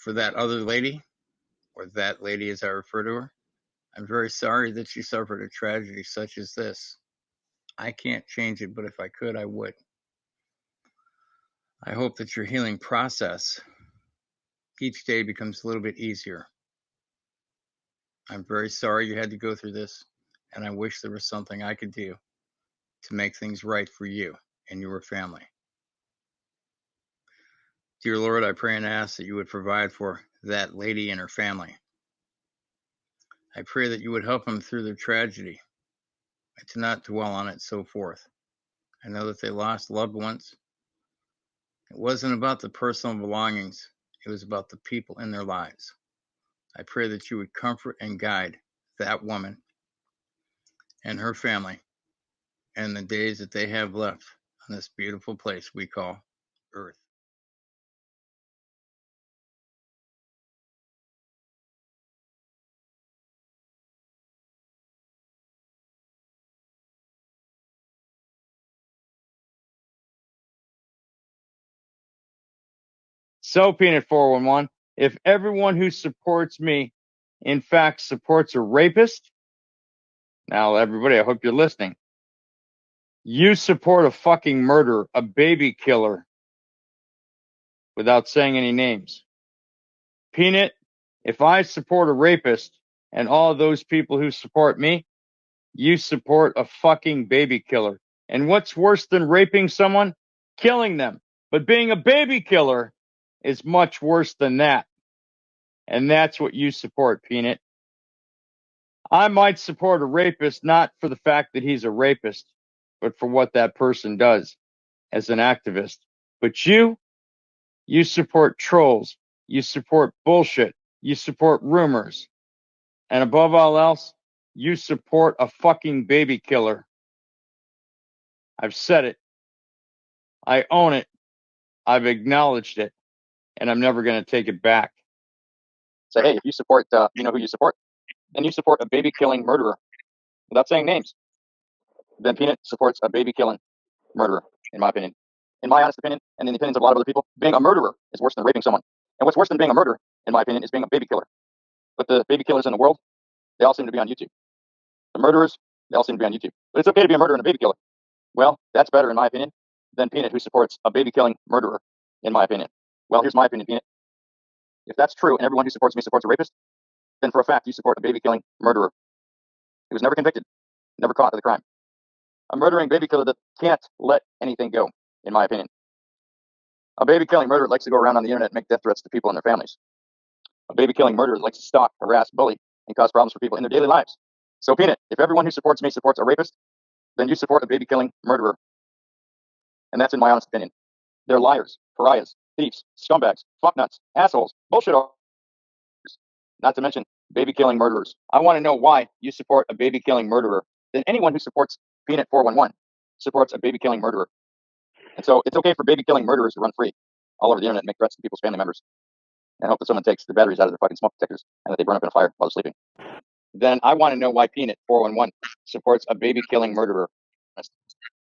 for that other lady, or that lady as I refer to her. I'm very sorry that she suffered a tragedy such as this. I can't change it, but if I could, I would. I hope that your healing process each day becomes a little bit easier. I'm very sorry you had to go through this, and I wish there was something I could do to make things right for you and your family. Dear Lord, I pray and ask that you would provide for that lady and her family. I pray that you would help them through their tragedy and to not dwell on it, so forth. I know that they lost loved ones. It wasn't about the personal belongings, it was about the people in their lives. I pray that you would comfort and guide that woman and her family and the days that they have left on this beautiful place we call Earth. So, Peanut 411, if everyone who supports me, in fact, supports a rapist, now, everybody, I hope you're listening. You support a fucking murderer, a baby killer, without saying any names. Peanut, if I support a rapist and all those people who support me, you support a fucking baby killer. And what's worse than raping someone? Killing them. But being a baby killer is much worse than that. And that's what you support, Peanut. I might support a rapist not for the fact that he's a rapist, but for what that person does as an activist. But you support trolls. You support bullshit. You support rumors. And above all else, you support a fucking baby killer. I've said it. I own it. I've acknowledged it. And I'm never going to take it back. Say, hey, if you support, you know who you support, then you support a baby killing murderer without saying names. Then Peanut supports a baby killing murderer, in my opinion. In my honest opinion, and in the opinions of a lot of other people, being a murderer is worse than raping someone. And what's worse than being a murderer, in my opinion, is being a baby killer. But the baby killers in the world, they all seem to be on YouTube. The murderers, they all seem to be on YouTube. But it's okay to be a murderer and a baby killer. Well, that's better, in my opinion, than Peanut, who supports a baby killing murderer, in my opinion. Well, here's my opinion, Peanut. If that's true and everyone who supports me supports a rapist, then for a fact you support a baby killing murderer. He was never convicted, never caught for the crime. A murdering baby killer that can't let anything go, in my opinion. A baby killing murderer likes to go around on the internet and make death threats to people and their families. A baby killing murderer likes to stalk, harass, bully, and cause problems for people in their daily lives. So, Peanut, if everyone who supports me supports a rapist, then you support a baby killing murderer. And that's in my honest opinion. They're liars, pariahs, thieves, scumbags, fucknuts, assholes, bullshit. Not to mention baby killing murderers. I want to know why you support a baby killing murderer. Then anyone who supports Peanut 411 supports a baby killing murderer. And so it's okay for baby killing murderers to run free all over the internet and make threats to people's family members. And hope that someone takes the batteries out of their fucking smoke detectors and that they burn up in a fire while they're sleeping. Then I want to know why Peanut 411 supports a baby killing murderer.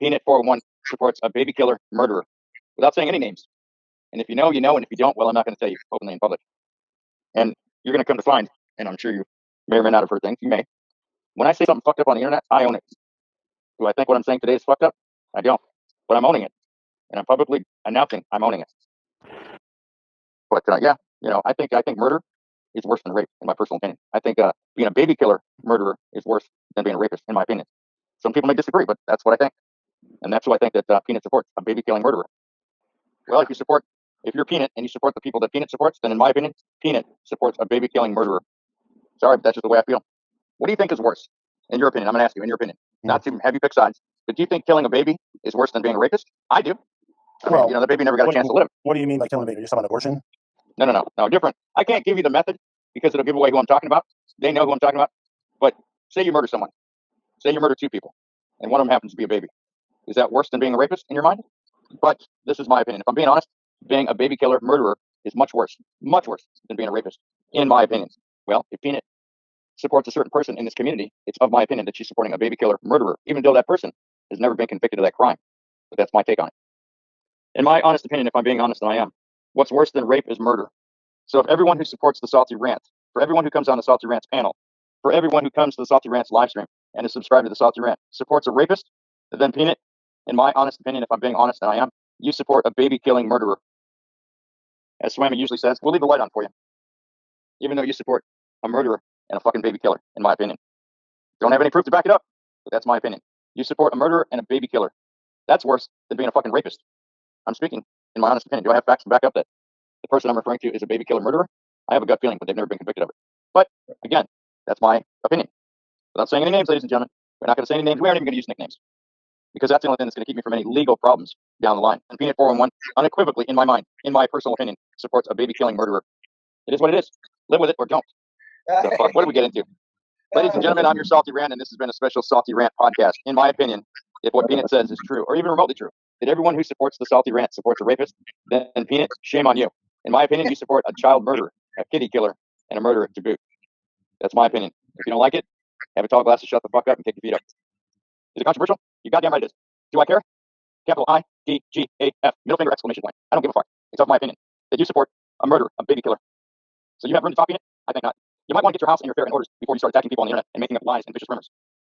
Peanut 411 supports a baby killer murderer without saying any names. And if you know, you know. And if you don't, well, I'm not going to tell you openly in public. And you're going to come to find, and I'm sure you may or may not have heard things. You may. When I say something fucked up on the internet, I own it. Do I think what I'm saying today is fucked up? I don't. But I'm owning it. And I'm publicly announcing I'm owning it. But yeah, I think murder is worse than rape, in my personal opinion. I think being a baby killer murderer is worse than being a rapist, in my opinion. Some people may disagree, but that's what I think. And that's who I think that Peanut supports, a baby killing murderer. Well, if you're Peanut and you support the people that Peanut supports, then in my opinion, Peanut supports a baby killing murderer. Sorry, but that's just the way I feel. What do you think is worse, in your opinion? I'm going to ask you, in your opinion, not to have you pick sides, but do you think killing a baby is worse than being a rapist? I do. I mean, the baby never got a chance to live. What do you mean by killing a baby? You're talking about abortion? No, different. I can't give you the method because it'll give away who I'm talking about. They know who I'm talking about. But say you murder someone. Say you murder two people, and one of them happens to be a baby. Is that worse than being a rapist in your mind? But this is my opinion. If I'm being honest, being a baby killer murderer is much worse than being a rapist, in my opinion. Well, if Peanut supports a certain person in this community, it's of my opinion that she's supporting a baby killer murderer, even though that person has never been convicted of that crime. But that's my take on it. In my honest opinion, if I'm being honest, and I am, what's worse than rape is murder. So if everyone who supports the Salty Rant, for everyone who comes on the Salty Rant's panel, for everyone who comes to the Salty Rant's live stream and is subscribed to the Salty Rant, supports a rapist, then Peanut, in my honest opinion, if I'm being honest, and I am, you support a baby-killing murderer. As Swami usually says, we'll leave the light on for you. Even though you support a murderer and a fucking baby killer, in my opinion. Don't have any proof to back it up, but that's my opinion. You support a murderer and a baby killer. That's worse than being a fucking rapist. I'm speaking in my honest opinion. Do I have facts to back up that the person I'm referring to is a baby killer murderer? I have a gut feeling, but they've never been convicted of it. But again, that's my opinion. Without saying any names, ladies and gentlemen, we're not going to say any names. We aren't even going to use nicknames because that's the only thing that's going to keep me from any legal problems down the line. And Peanut 411, unequivocally, in my mind, in my personal opinion, supports a baby killing murderer. It is what it is. Live with it or don't. The fuck? What did we get into? Ladies and gentlemen, I'm your Salty Rant, and this has been a special Salty Rant podcast. In my opinion, if what Peanut says is true, or even remotely true, that everyone who supports the Salty Rant supports a rapist, then Peanut, shame on you. In my opinion, you support a child murderer, a kitty killer, and a murderer to boot. That's my opinion. If you don't like it, have a tall glass to shut the fuck up and kick your feet up. Is it controversial? You goddamn right it is. Do I care? Capital I-D-G-A-F, middle finger exclamation point. I don't give a fuck. It's of my opinion that you support a murderer, a baby killer. So you have room to talk in it? I think not. You might want to get your house and your affair in orders before you start attacking people on the internet and making up lies and vicious rumors.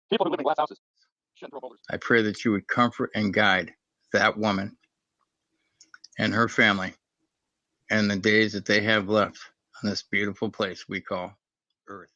People who live in glass houses shouldn't throw boulders. I pray that you would comfort and guide that woman and her family and the days that they have left on this beautiful place we call Earth.